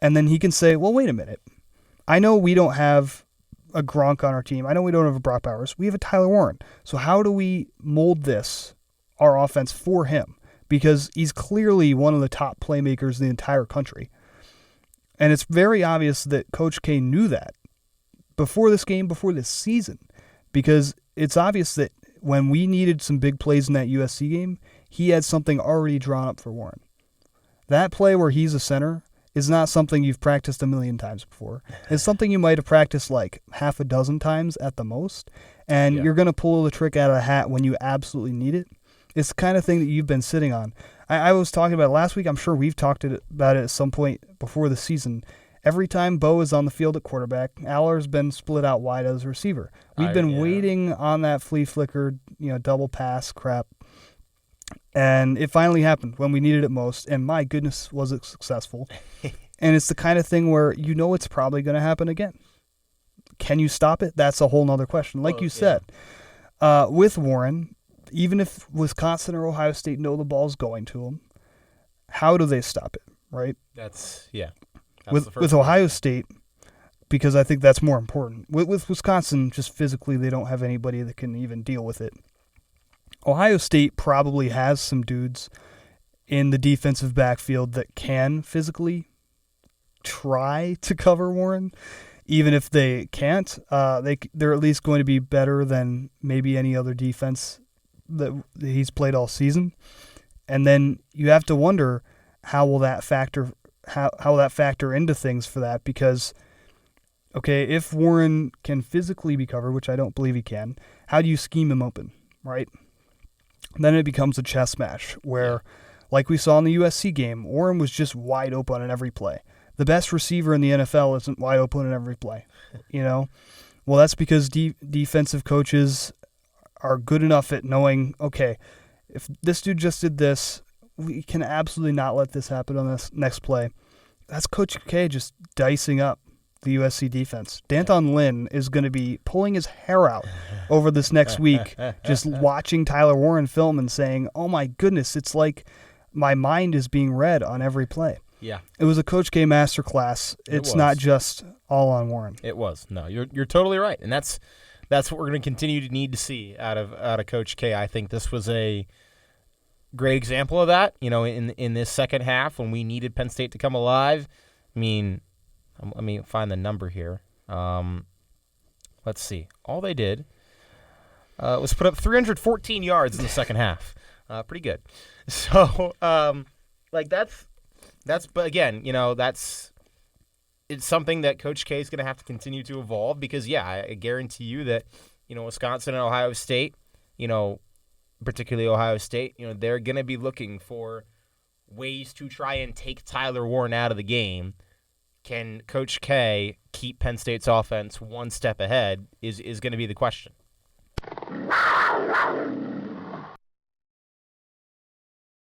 And then he can say, well, wait a minute. I know we don't have a Gronk on our team. I know we don't have a Brock Bowers. We have a Tyler Warren. So how do we mold our offense for him? Because he's clearly one of the top playmakers in the entire country. And it's very obvious that Coach K knew that before this game, before this season, because it's obvious that when we needed some big plays in that USC game, he had something already drawn up for Warren. That play where he's a center is not something you've practiced a million times before. It's something you might have practiced like half a dozen times at the most, and you're going to pull the trick out of the hat when you absolutely need it. It's the kind of thing that you've been sitting on. I was talking about it last week. I'm sure we've talked about it at some point before the season. Every time Bo is on the field at quarterback, Aller's been split out wide as a receiver. We've been waiting on that flea flicker, double pass crap. And it finally happened when we needed it most, and my goodness, was it successful. And it's the kind of thing where it's probably going to happen again. Can you stop it? That's a whole nother question. Like you said, with Warren, even if Wisconsin or Ohio State know the ball's going to them, how do they stop it, right? That's with Ohio State, because I think that's more important. With Wisconsin, just physically, they don't have anybody that can even deal with it. Ohio State probably has some dudes in the defensive backfield that can physically try to cover Warren. Even if they can't, they're at least going to be better than maybe any other defense that he's played all season. And then you have to wonder how will that factor into things for that, because if Warren can physically be covered, which I don't believe he can, how do you scheme him open, right? Then it becomes a chess match where, like we saw in the USC game, Warren was just wide open on every play. The best receiver in the NFL isn't wide open in every play, Well, that's because defensive coaches are good enough at knowing, if this dude just did this, we can absolutely not let this happen on this next play. That's Coach K just dicing up the USC defense. Danton Lynn is going to be pulling his hair out over this next week, just watching Tyler Warren film and saying, oh my goodness, it's like my mind is being read on every play. Yeah. It was a Coach K masterclass. It's not just all on Warren. It was. No, you're totally right. And that's what we're going to continue to need to see out of Coach K. I think this was a great example of that, in this second half when we needed Penn State to come alive. I mean, let me find the number here. Let's see. All they did was put up 314 yards in the second half. Pretty good. So, but again, it's something that Coach K is going to have to continue to evolve because, I guarantee you that, Wisconsin and Ohio State, particularly Ohio State, they're going to be looking for ways to try and take Tyler Warren out of the game. Can Coach K keep Penn State's offense one step ahead is going to be the question.